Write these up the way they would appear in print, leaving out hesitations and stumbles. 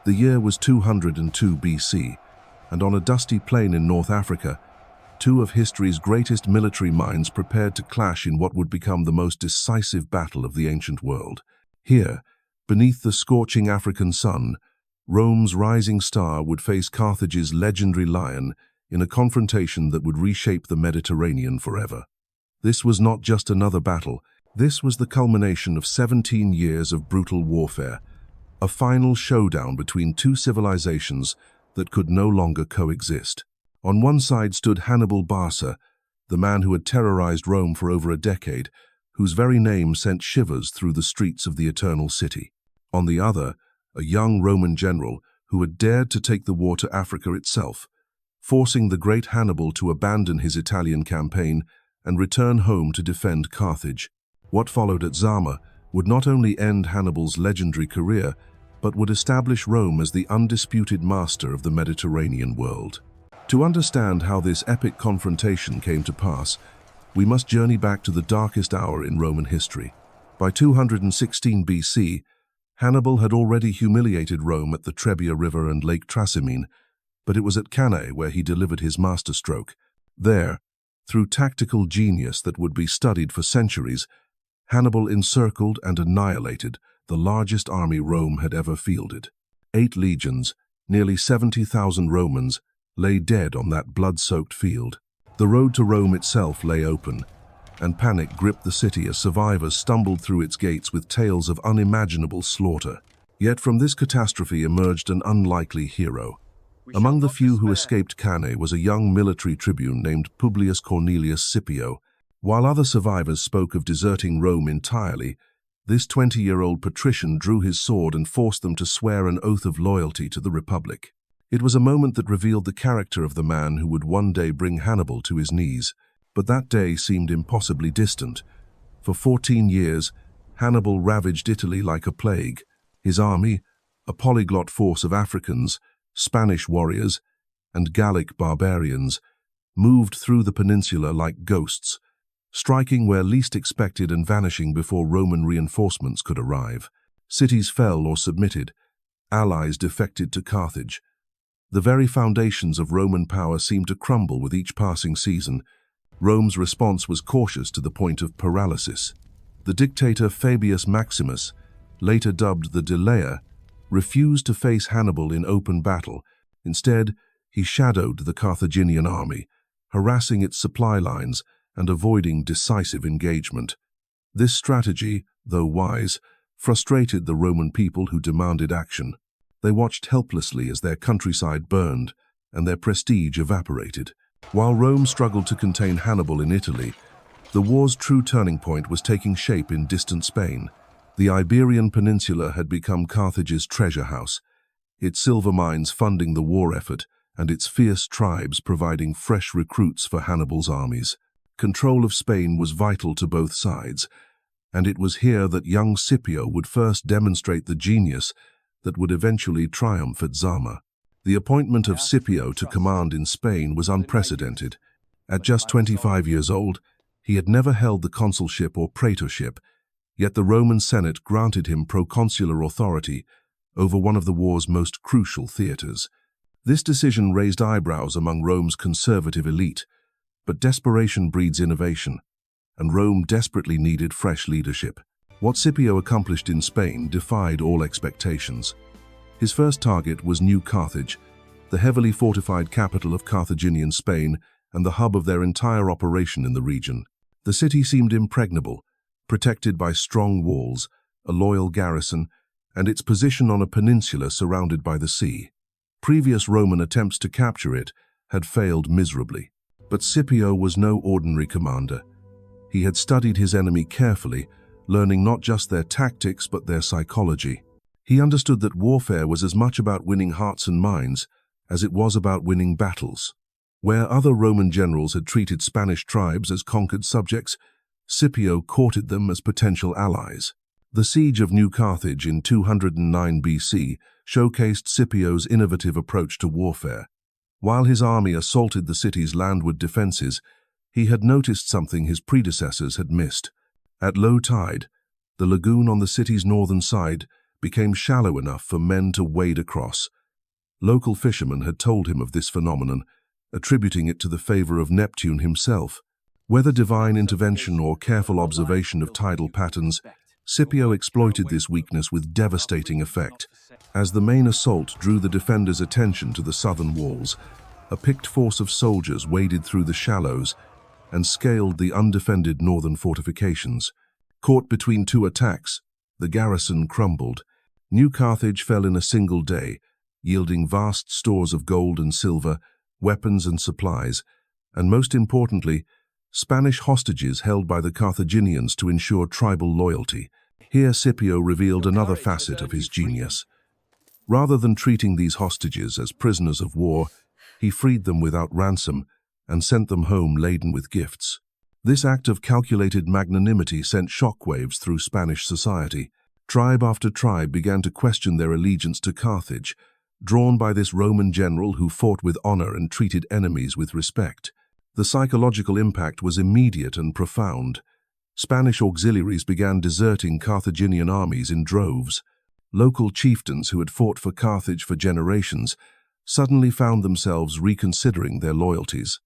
The year was 202 BC, and on a dusty plain in North Africa, two of history's greatest military minds prepared to clash in what would become the most decisive battle of the ancient world. Here, beneath the scorching African sun, Rome's rising star would face Carthage's legendary lion in a confrontation that would reshape the Mediterranean forever. This was not just another battle. This was the culmination of 17 years of brutal warfare, a final showdown between two civilizations that could no longer coexist. On one side stood Hannibal Barca, the man who had terrorized Rome for over a decade, whose very name sent shivers through the streets of the Eternal City. On the other, a young Roman general who had dared to take the war to Africa itself, forcing the great Hannibal to abandon his Italian campaign and return home to defend Carthage. What followed at Zama would not only end Hannibal's legendary career, but would establish Rome as the undisputed master of the Mediterranean world. To understand how this epic confrontation came to pass, we must journey back to the darkest hour in Roman history. By 216 BC, Hannibal had already humiliated Rome at the Trebia River and Lake Trasimene, but it was at Cannae where he delivered his masterstroke. There, through tactical genius that would be studied for centuries, Hannibal encircled and annihilated the largest army Rome had ever fielded. 8 legions, nearly 70,000 Romans, lay dead on that blood-soaked field. The road to Rome itself lay open, and panic gripped the city as survivors stumbled through its gates with tales of unimaginable slaughter. Yet from this catastrophe emerged an unlikely hero. Among the few who escaped Cannae was a young military tribune named Publius Cornelius Scipio. While other survivors spoke of deserting Rome entirely, this 20-year-old patrician drew his sword and forced them to swear an oath of loyalty to the Republic. It was a moment that revealed the character of the man who would one day bring Hannibal to his knees. But that day seemed impossibly distant. For 14 years, Hannibal ravaged Italy like a plague. His army, a polyglot force of Africans, Spanish warriors, and Gallic barbarians, moved through the peninsula like ghosts, striking where least expected and vanishing before Roman reinforcements could arrive. Cities fell or submitted. Allies defected to Carthage. The very foundations of Roman power seemed to crumble with each passing season. Rome's response was cautious to the point of paralysis. The dictator Fabius Maximus, later dubbed the Delayer, refused to face Hannibal in open battle. Instead, he shadowed the Carthaginian army, harassing its supply lines and avoiding decisive engagement. This strategy, though wise, frustrated the Roman people who demanded action. They watched helplessly as their countryside burned and their prestige evaporated. While Rome struggled to contain Hannibal in Italy, the war's true turning point was taking shape in distant Spain. The Iberian Peninsula had become Carthage's treasure house, its silver mines funding the war effort and its fierce tribes providing fresh recruits for Hannibal's armies. Control of Spain was vital to both sides, and it was here that young Scipio would first demonstrate the genius that would eventually triumph at Zama. The appointment of Scipio to command in Spain was unprecedented. At just 25 years old, he had never held the consulship or praetorship, yet the Roman Senate granted him proconsular authority over one of the war's most crucial theaters. This decision raised eyebrows among Rome's conservative elite, but desperation breeds innovation, and Rome desperately needed fresh leadership. What Scipio accomplished in Spain defied all expectations. His first target was New Carthage, the heavily fortified capital of Carthaginian Spain and the hub of their entire operation in the region. The city seemed impregnable, protected by strong walls, a loyal garrison, and its position on a peninsula surrounded by the sea. Previous Roman attempts to capture it had failed miserably. But Scipio was no ordinary commander. He had studied his enemy carefully, learning not just their tactics but their psychology. He understood that warfare was as much about winning hearts and minds as it was about winning battles. Where other Roman generals had treated Spanish tribes as conquered subjects, Scipio courted them as potential allies. The siege of New Carthage in 209 BC showcased Scipio's innovative approach to warfare. While his army assaulted the city's landward defenses, he had noticed something his predecessors had missed. At low tide, the lagoon on the city's northern side became shallow enough for men to wade across. Local fishermen had told him of this phenomenon, attributing it to the favor of Neptune himself. Whether divine intervention or careful observation of tidal patterns, Scipio exploited this weakness with devastating effect. As the main assault drew the defenders' attention to the southern walls, a picked force of soldiers waded through the shallows and scaled the undefended northern fortifications. Caught between two attacks, the garrison crumbled. New Carthage fell in a single day, yielding vast stores of gold and silver, weapons and supplies, and most importantly, Spanish hostages held by the Carthaginians to ensure tribal loyalty. Here Scipio revealed another facet of his genius. Rather than treating these hostages as prisoners of war, he freed them without ransom and sent them home laden with gifts. This act of calculated magnanimity sent shockwaves through Spanish society. Tribe after tribe began to question their allegiance to Carthage, drawn by this Roman general who fought with honor and treated enemies with respect. The psychological impact was immediate and profound. Spanish auxiliaries began deserting Carthaginian armies in droves. Local chieftains who had fought for Carthage for generations suddenly found themselves reconsidering their loyalties.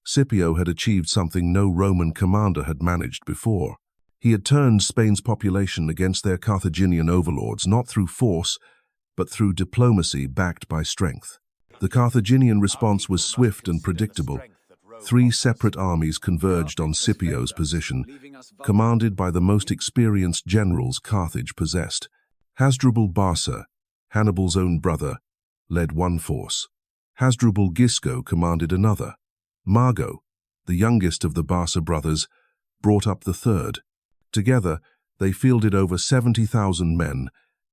Scipio had achieved something no Roman commander had managed before. He had turned Spain's population against their Carthaginian overlords, not through force, but through diplomacy backed by strength. The Carthaginian response was swift and predictable. 3 separate armies converged on Scipio's position, commanded by the most experienced generals Carthage possessed. Hannibal Barca, Hannibal's own brother, led one force. Hasdrubal Gisco commanded another. Mago, the youngest of the Barca brothers, brought up the third. Together, they fielded over 70,000 men,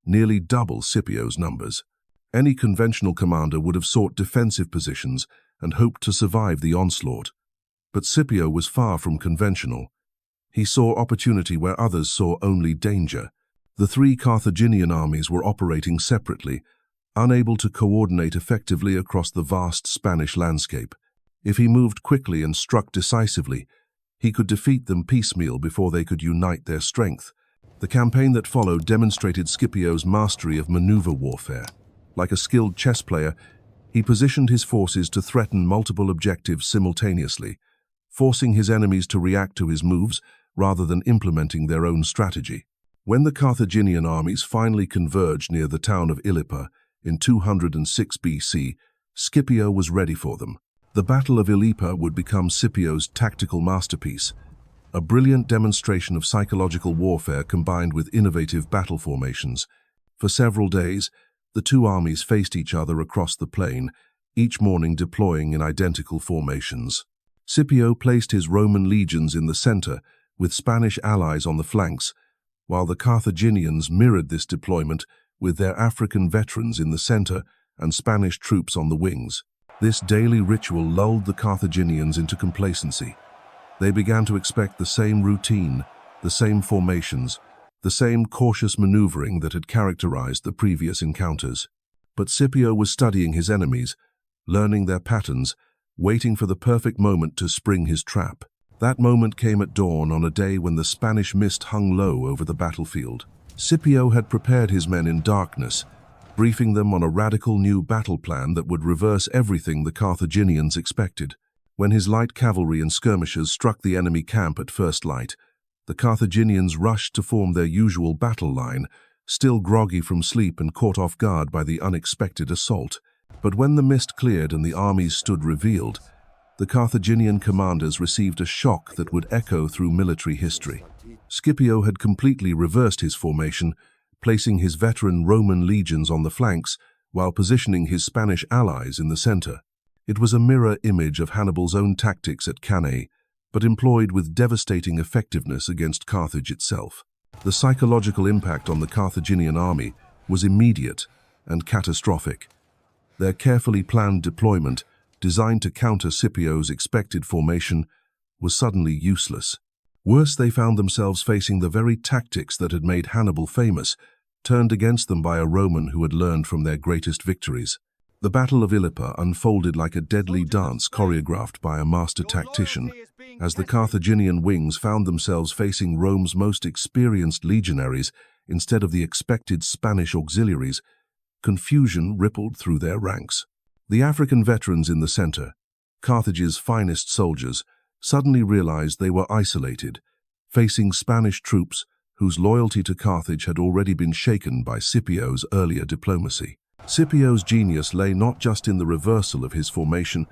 nearly double Scipio's numbers. Any conventional commander would have sought defensive positions and hoped to survive the onslaught. But Scipio was far from conventional. He saw opportunity where others saw only danger. The 3 Carthaginian armies were operating separately, unable to coordinate effectively across the vast Spanish landscape. If he moved quickly and struck decisively, he could defeat them piecemeal before they could unite their strength. The campaign that followed demonstrated Scipio's mastery of maneuver warfare. Like a skilled chess player, he positioned his forces to threaten multiple objectives simultaneously, forcing his enemies to react to his moves rather than implementing their own strategy. When the Carthaginian armies finally converged near the town of Ilipa in 206 BC, Scipio was ready for them. The Battle of Ilipa would become Scipio's tactical masterpiece, a brilliant demonstration of psychological warfare combined with innovative battle formations. For several days, the 2 armies faced each other across the plain, each morning deploying in identical formations. Scipio placed his Roman legions in the center, with Spanish allies on the flanks, while the Carthaginians mirrored this deployment with their African veterans in the center and Spanish troops on the wings. This daily ritual lulled the Carthaginians into complacency. They began to expect the same routine, the same formations, the same cautious maneuvering that had characterized the previous encounters. But Scipio was studying his enemies, learning their patterns, waiting for the perfect moment to spring his trap. That moment came at dawn on a day when the Spanish mist hung low over the battlefield. Scipio had prepared his men in darkness, briefing them on a radical new battle plan that would reverse everything the Carthaginians expected. When his light cavalry and skirmishers struck the enemy camp at first light, the Carthaginians rushed to form their usual battle line, still groggy from sleep and caught off guard by the unexpected assault. But when the mist cleared and the armies stood revealed, the Carthaginian commanders received a shock that would echo through military history. Scipio had completely reversed his formation, placing his veteran Roman legions on the flanks while positioning his Spanish allies in the center. It was a mirror image of Hannibal's own tactics at Cannae, but employed with devastating effectiveness against Carthage itself. The psychological impact on the Carthaginian army was immediate and catastrophic. Their carefully planned deployment, designed to counter Scipio's expected formation, was suddenly useless. Worse, they found themselves facing the very tactics that had made Hannibal famous, turned against them by a Roman who had learned from their greatest victories. The Battle of Ilipa unfolded like a deadly dance choreographed by a master tactician, as the Carthaginian wings found themselves facing Rome's most experienced legionaries instead of the expected Spanish auxiliaries, confusion rippled through their ranks. The African veterans in the center, Carthage's finest soldiers, suddenly realized they were isolated, facing Spanish troops whose loyalty to Carthage had already been shaken by Scipio's earlier diplomacy. Scipio's genius lay not just in the reversal of his formation,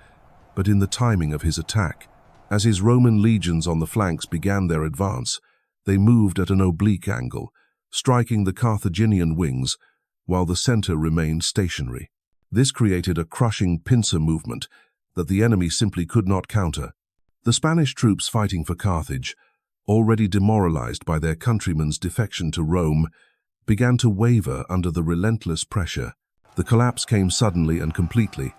but in the timing of his attack. As his Roman legions on the flanks began their advance, they moved at an oblique angle, striking the Carthaginian wings, while the center remained stationary. This created a crushing pincer movement that the enemy simply could not counter. The Spanish troops fighting for Carthage, already demoralized by their countrymen's defection to Rome, began to waver under the relentless pressure. The collapse came suddenly and completely.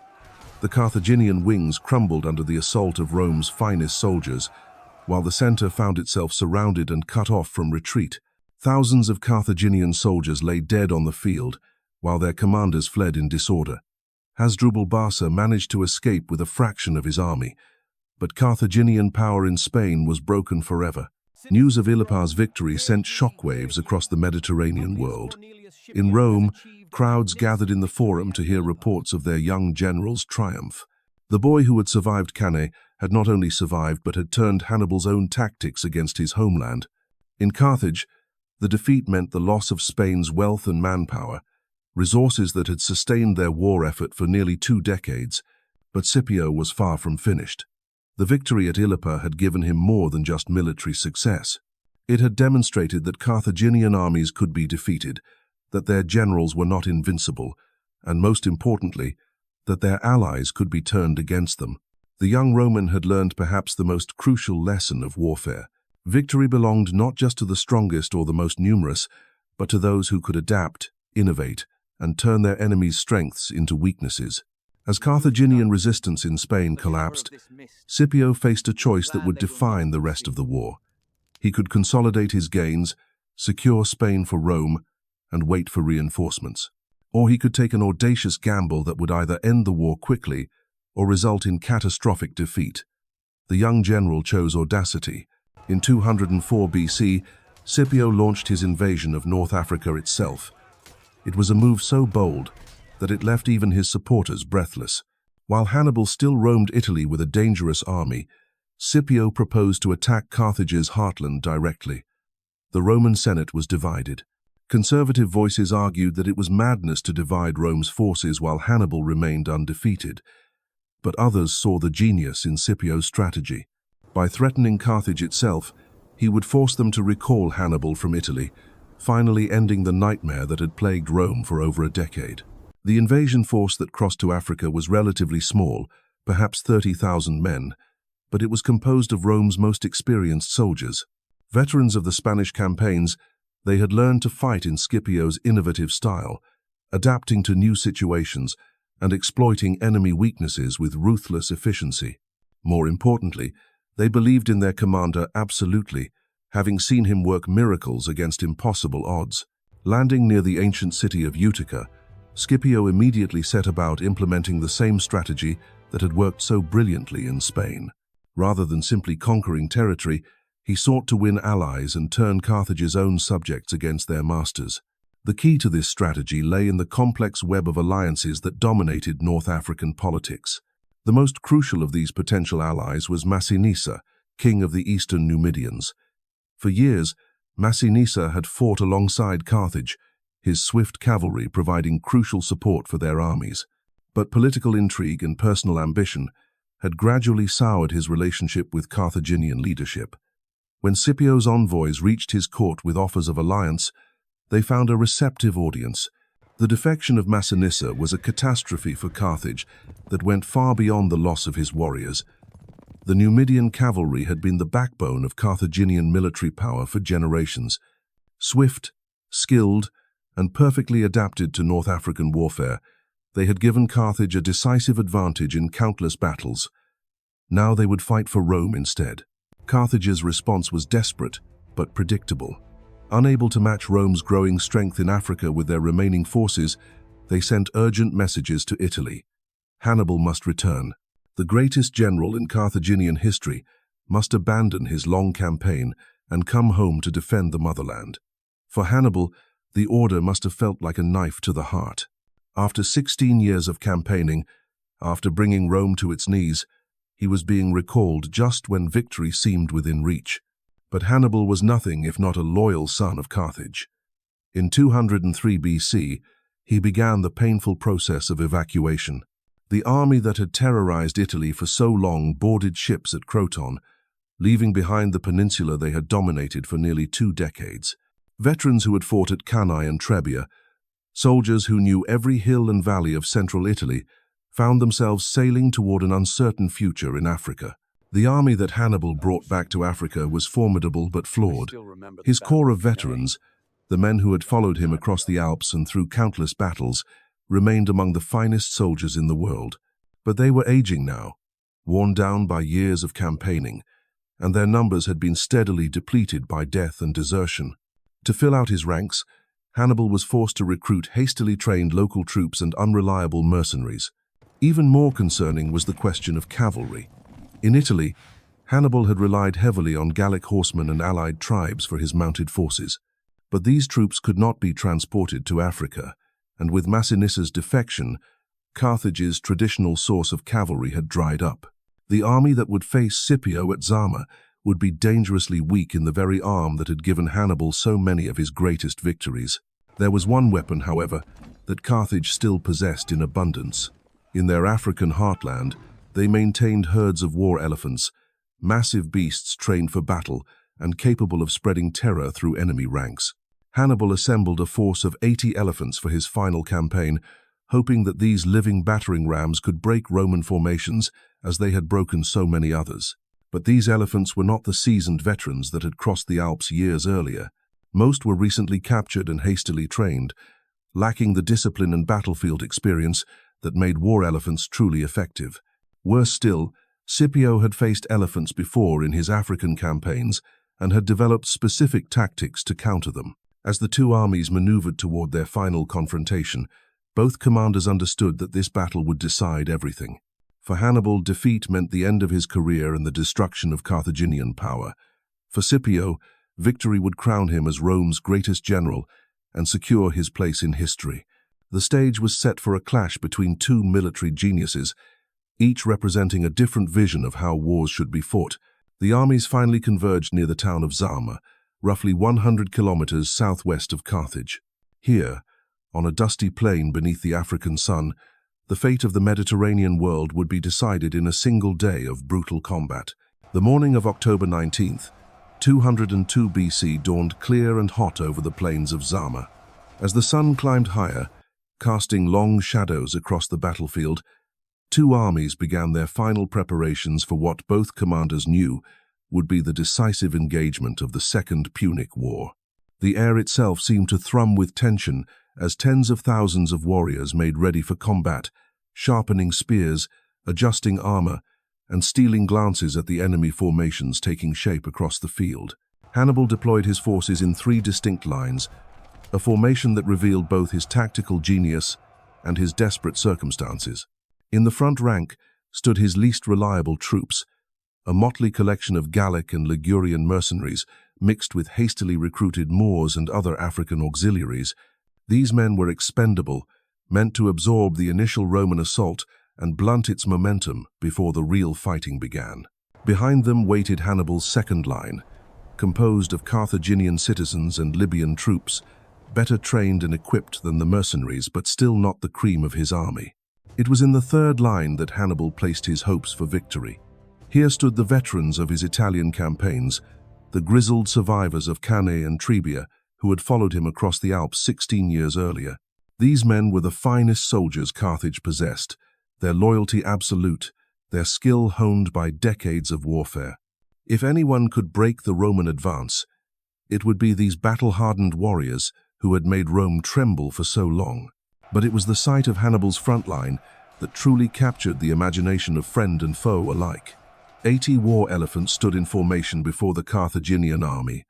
The Carthaginian wings crumbled under the assault of Rome's finest soldiers, while the center found itself surrounded and cut off from retreat. Thousands of Carthaginian soldiers lay dead on the field, while their commanders fled in disorder. Hannibal Barca managed to escape with a fraction of his army, but Carthaginian power in Spain was broken forever. News of Ilipa's victory sent shockwaves across the Mediterranean world. In Rome, crowds gathered in the Forum to hear reports of their young general's triumph. The boy who had survived Cannae had not only survived but had turned Hannibal's own tactics against his homeland. In Carthage, the defeat meant the loss of Spain's wealth and manpower, resources that had sustained their war effort for nearly 2 decades, but Scipio was far from finished. The victory at Ilipa had given him more than just military success. It had demonstrated that Carthaginian armies could be defeated, that their generals were not invincible, and most importantly, that their allies could be turned against them. The young Roman had learned perhaps the most crucial lesson of warfare. Victory belonged not just to the strongest or the most numerous, but to those who could adapt, innovate, and turn their enemies' strengths into weaknesses. As Carthaginian resistance in Spain collapsed, Scipio faced a choice that would define the rest of the war. He could consolidate his gains, secure Spain for Rome, and wait for reinforcements. Or he could take an audacious gamble that would either end the war quickly or result in catastrophic defeat. The young general chose audacity. In 204 BC, Scipio launched his invasion of North Africa itself. It was a move so bold that it left even his supporters breathless. While Hannibal still roamed Italy with a dangerous army, Scipio proposed to attack Carthage's heartland directly. The Roman Senate was divided. Conservative voices argued that it was madness to divide Rome's forces while Hannibal remained undefeated, but others saw the genius in Scipio's strategy. By threatening Carthage itself, he would force them to recall Hannibal from Italy, finally ending the nightmare that had plagued Rome for over a decade. The invasion force that crossed to Africa was relatively small, perhaps 30,000 men, but it was composed of Rome's most experienced soldiers. Veterans of the Spanish campaigns, they had learned to fight in Scipio's innovative style, adapting to new situations and exploiting enemy weaknesses with ruthless efficiency. More importantly, they believed in their commander absolutely, having seen him work miracles against impossible odds. Landing near the ancient city of Utica, Scipio immediately set about implementing the same strategy that had worked so brilliantly in Spain. Rather than simply conquering territory, he sought to win allies and turn Carthage's own subjects against their masters. The key to this strategy lay in the complex web of alliances that dominated North African politics. The most crucial of these potential allies was Massinissa, king of the eastern Numidians. For years, Massinissa had fought alongside Carthage, his swift cavalry providing crucial support for their armies. But political intrigue and personal ambition had gradually soured his relationship with Carthaginian leadership. When Scipio's envoys reached his court with offers of alliance, they found a receptive audience. The defection of Massinissa was a catastrophe for Carthage that went far beyond the loss of his warriors. The Numidian cavalry had been the backbone of Carthaginian military power for generations. Swift, skilled, and perfectly adapted to North African warfare, they had given Carthage a decisive advantage in countless battles. Now they would fight for Rome instead. Carthage's response was desperate, but predictable. Unable to match Rome's growing strength in Africa with their remaining forces, they sent urgent messages to Italy. Hannibal must return. The greatest general in Carthaginian history must abandon his long campaign and come home to defend the motherland. For Hannibal, The order must have felt like a knife to the heart. After 16 years of campaigning, after bringing Rome to its knees, he was being recalled just when victory seemed within reach. But Hannibal was nothing if not a loyal son of Carthage. In 203 BC, he began the painful process of evacuation. The army that had terrorized Italy for so long boarded ships at Croton, leaving behind the peninsula they had dominated for nearly 2 decades. Veterans who had fought at Cannae and Trebia, soldiers who knew every hill and valley of central Italy, found themselves sailing toward an uncertain future in Africa. The army that Hannibal brought back to Africa was formidable but flawed. His core of veterans, the men who had followed him across the Alps and through countless battles, remained among the finest soldiers in the world. But they were aging now, worn down by years of campaigning, and their numbers had been steadily depleted by death and desertion. To fill out his ranks, Hannibal was forced to recruit hastily trained local troops and unreliable mercenaries. Even more concerning was the question of cavalry. In Italy, Hannibal had relied heavily on Gallic horsemen and allied tribes for his mounted forces. But these troops could not be transported to Africa, and with Massinissa's defection, Carthage's traditional source of cavalry had dried up. The army that would face Scipio at Zama would be dangerously weak in the very arm that had given Hannibal so many of his greatest victories. There was one weapon, however, that Carthage still possessed in abundance. In their African heartland, they maintained herds of war elephants, massive beasts trained for battle and capable of spreading terror through enemy ranks. Hannibal assembled a force of 80 elephants for his final campaign, hoping that these living battering rams could break Roman formations as they had broken so many others. But these elephants were not the seasoned veterans that had crossed the Alps years earlier. Most were recently captured and hastily trained, lacking the discipline and battlefield experience that made war elephants truly effective. Worse still, Scipio had faced elephants before in his African campaigns and had developed specific tactics to counter them. As the two armies maneuvered toward their final confrontation, both commanders understood that this battle would decide everything. For Hannibal, defeat meant the end of his career and the destruction of Carthaginian power. For Scipio, victory would crown him as Rome's greatest general and secure his place in history. The stage was set for a clash between two military geniuses, each representing a different vision of how wars should be fought. The armies finally converged near the town of Zama, roughly 100 kilometers southwest of Carthage. Here, on a dusty plain beneath the African sun, the fate of the Mediterranean world would be decided in a single day of brutal combat. The morning of October 19th, 202 BC dawned clear and hot over the plains of Zama. As the sun climbed higher, casting long shadows across the battlefield, two armies began their final preparations for what both commanders knew would be the decisive engagement of the Second Punic War. The air itself seemed to thrum with tension as tens of thousands of warriors made ready for combat, sharpening spears, adjusting armor, and stealing glances at the enemy formations taking shape across the field. Hannibal deployed his forces in 3 distinct lines, a formation that revealed both his tactical genius and his desperate circumstances. In the front rank stood his least reliable troops, a motley collection of Gallic and Ligurian mercenaries mixed with hastily recruited Moors and other African auxiliaries. These men were expendable, meant to absorb the initial Roman assault and blunt its momentum before the real fighting began. Behind them waited Hannibal's second line, composed of Carthaginian citizens and Libyan troops, better trained and equipped than the mercenaries, but still not the cream of his army. It was in the third line that Hannibal placed his hopes for victory. Here stood the veterans of his Italian campaigns, the grizzled survivors of Cannae and Trebia, who had followed him across the Alps 16 years earlier. These men were the finest soldiers Carthage possessed, their loyalty absolute, their skill honed by decades of warfare. If anyone could break the Roman advance, it would be these battle-hardened warriors who had made Rome tremble for so long. But it was the sight of Hannibal's front line that truly captured the imagination of friend and foe alike. 80 war elephants stood in formation before the Carthaginian army,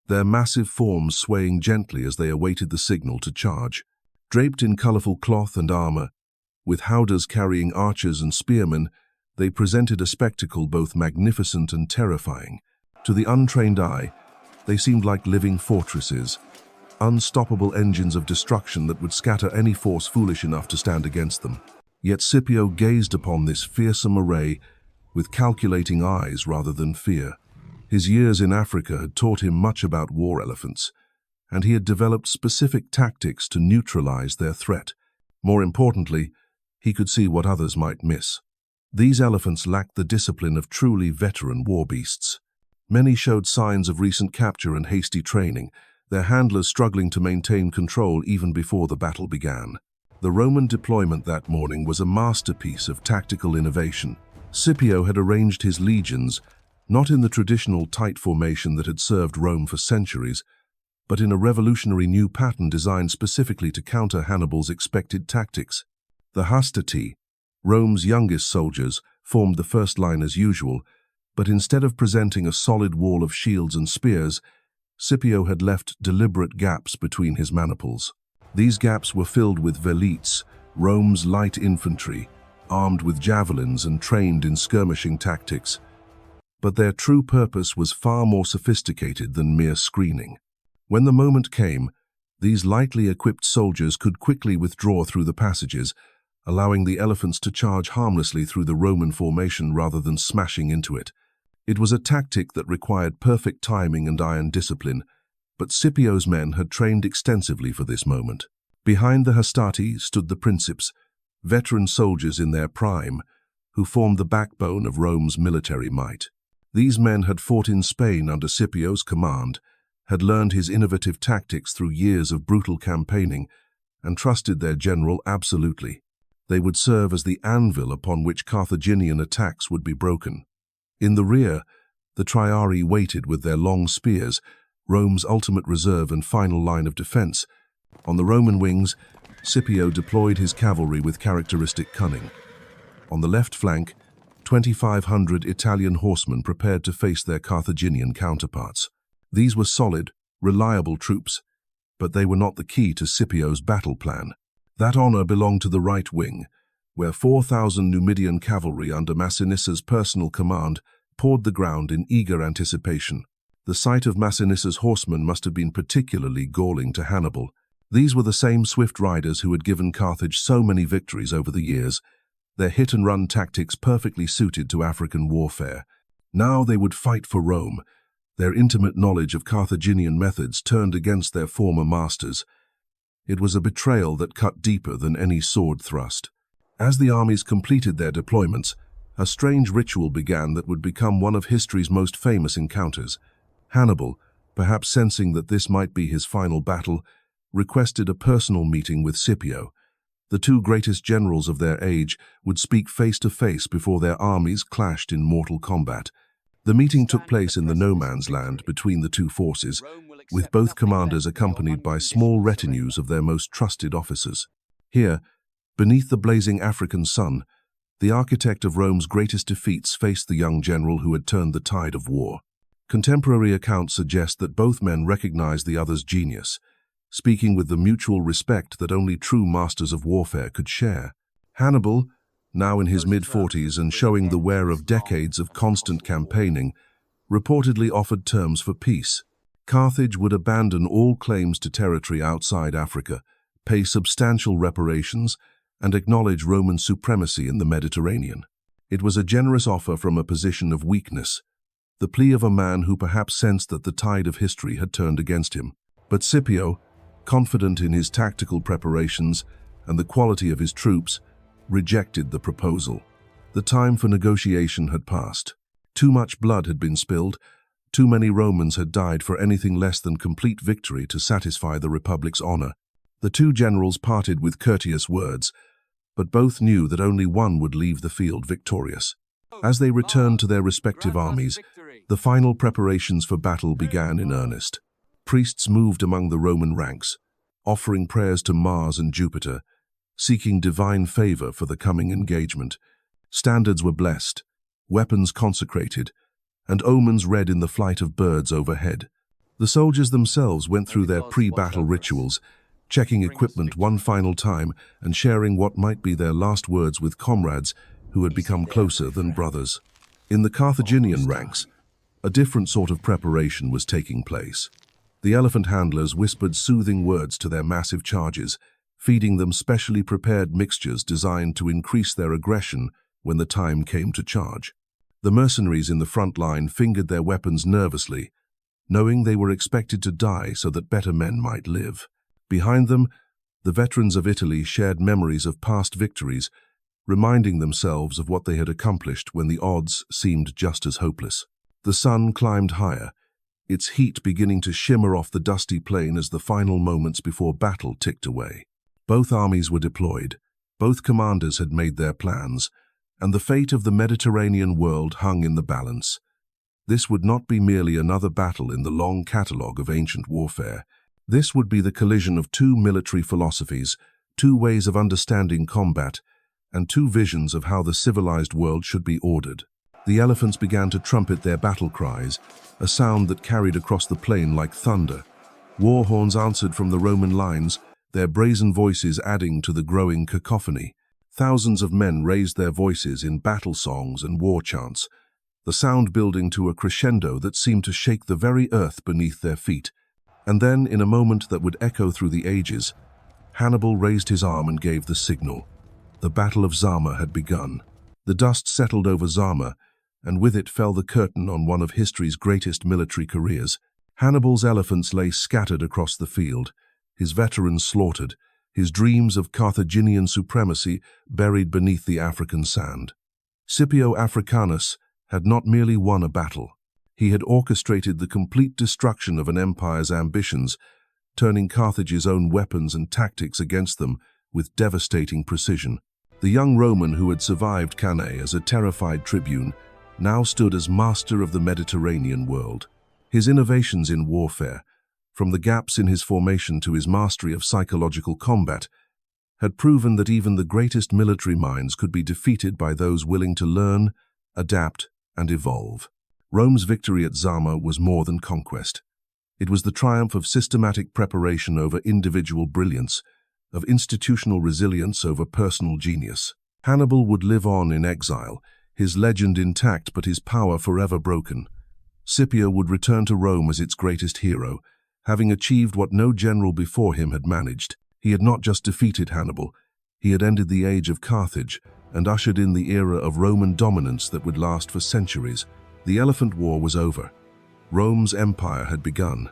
their massive forms swaying gently as they awaited the signal to charge. Draped in colorful cloth and armor, with howdahs carrying archers and spearmen, they presented a spectacle both magnificent and terrifying. To the untrained eye, they seemed like living fortresses, unstoppable engines of destruction that would scatter any force foolish enough to stand against them. Yet Scipio gazed upon this fearsome array with calculating eyes rather than fear. His years in Africa had taught him much about war elephants, and he had developed specific tactics to neutralize their threat. More importantly, he could see what others might miss. These elephants lacked the discipline of truly veteran war beasts. Many showed signs of recent capture and hasty training, their handlers struggling to maintain control even before the battle began. The Roman deployment that morning was a masterpiece of tactical innovation. Scipio had arranged his legions not in the traditional tight formation that had served Rome for centuries, but in a revolutionary new pattern designed specifically to counter Hannibal's expected tactics. The hastati, Rome's youngest soldiers, formed the first line as usual, but instead of presenting a solid wall of shields and spears, Scipio had left deliberate gaps between his maniples. These gaps were filled with velites, Rome's light infantry, armed with javelins and trained in skirmishing tactics. But their true purpose was far more sophisticated than mere screening. When the moment came, these lightly equipped soldiers could quickly withdraw through the passages, allowing the elephants to charge harmlessly through the Roman formation rather than smashing into it. It was a tactic that required perfect timing and iron discipline, but Scipio's men had trained extensively for this moment. Behind the hastati stood the princeps, veteran soldiers in their prime, who formed the backbone of Rome's military might. These men had fought in Spain under Scipio's command, had learned his innovative tactics through years of brutal campaigning, and trusted their general absolutely. They would serve as the anvil upon which Carthaginian attacks would be broken. In the rear, the triarii waited with their long spears, Rome's ultimate reserve and final line of defense. On the Roman wings, Scipio deployed his cavalry with characteristic cunning. On the left flank, 2,500 Italian horsemen prepared to face their Carthaginian counterparts. These were solid, reliable troops, but they were not the key to Scipio's battle plan. That honor belonged to the right wing, where 4,000 Numidian cavalry under Massinissa's personal command pawed the ground in eager anticipation. The sight of Massinissa's horsemen must have been particularly galling to Hannibal. These were the same swift riders who had given Carthage so many victories over the years, their hit-and-run tactics perfectly suited to African warfare. Now they would fight for Rome, their intimate knowledge of Carthaginian methods turned against their former masters. It was a betrayal that cut deeper than any sword thrust. As the armies completed their deployments, a strange ritual began that would become one of history's most famous encounters. Hannibal, perhaps sensing that this might be his final battle, requested a personal meeting with Scipio. The two greatest generals of their age would speak face to face before their armies clashed in mortal combat. The meeting took place in the no-man's land between the two forces, with both commanders accompanied by small retinues of their most trusted officers. Here, beneath the blazing African sun, the architect of Rome's greatest defeats faced the young general who had turned the tide of war. Contemporary accounts suggest that both men recognized the other's genius, speaking with the mutual respect that only true masters of warfare could share. Hannibal, now in his mid-40s and showing the wear of decades of constant campaigning, reportedly offered terms for peace. Carthage would abandon all claims to territory outside Africa, pay substantial reparations, and acknowledge Roman supremacy in the Mediterranean. It was a generous offer from a position of weakness, the plea of a man who perhaps sensed that the tide of history had turned against him. But Scipio, confident in his tactical preparations and the quality of his troops, rejected the proposal. The time for negotiation had passed. Too much blood had been spilled. Too many Romans had died for anything less than complete victory to satisfy the Republic's honor. The two generals parted with courteous words, but both knew that only one would leave the field victorious. As they returned to their respective armies, the final preparations for battle began in earnest. Priests moved among the Roman ranks, offering prayers to Mars and Jupiter, seeking divine favor for the coming engagement. Standards were blessed, weapons consecrated, and omens read in the flight of birds overhead. The soldiers themselves went through their pre-battle rituals, checking equipment one final time and sharing what might be their last words with comrades who had become closer than brothers. In the Carthaginian ranks, a different sort of preparation was taking place. The elephant handlers whispered soothing words to their massive charges, feeding them specially prepared mixtures designed to increase their aggression when the time came to charge. The mercenaries in the front line fingered their weapons nervously, knowing they were expected to die so that better men might live. Behind them, the veterans of Italy shared memories of past victories, reminding themselves of what they had accomplished when the odds seemed just as hopeless. The sun climbed higher, its heat beginning to shimmer off the dusty plain as the final moments before battle ticked away. Both armies were deployed, both commanders had made their plans, and the fate of the Mediterranean world hung in the balance. This would not be merely another battle in the long catalogue of ancient warfare. This would be the collision of two military philosophies, two ways of understanding combat, and two visions of how the civilized world should be ordered. The elephants began to trumpet their battle cries, a sound that carried across the plain like thunder. War horns answered from the Roman lines, their brazen voices adding to the growing cacophony. Thousands of men raised their voices in battle songs and war chants, the sound building to a crescendo that seemed to shake the very earth beneath their feet. And then, in a moment that would echo through the ages, Hannibal raised his arm and gave the signal. The Battle of Zama had begun. The dust settled over Zama, and with it fell the curtain on one of history's greatest military careers. Hannibal's elephants lay scattered across the field, his veterans slaughtered, his dreams of Carthaginian supremacy buried beneath the African sand. Scipio Africanus had not merely won a battle. He had orchestrated the complete destruction of an empire's ambitions, turning Carthage's own weapons and tactics against them with devastating precision. The young Roman who had survived Cannae as a terrified tribune now stood as master of the Mediterranean world. His innovations in warfare, from the gaps in his formation to his mastery of psychological combat, had proven that even the greatest military minds could be defeated by those willing to learn, adapt, and evolve. Rome's victory at Zama was more than conquest. It was the triumph of systematic preparation over individual brilliance, of institutional resilience over personal genius. Hannibal would live on in exile, his legend intact but his power forever broken. Scipio would return to Rome as its greatest hero, having achieved what no general before him had managed. He had not just defeated Hannibal, he had ended the age of Carthage and ushered in the era of Roman dominance that would last for centuries. The Elephant War was over. Rome's empire had begun.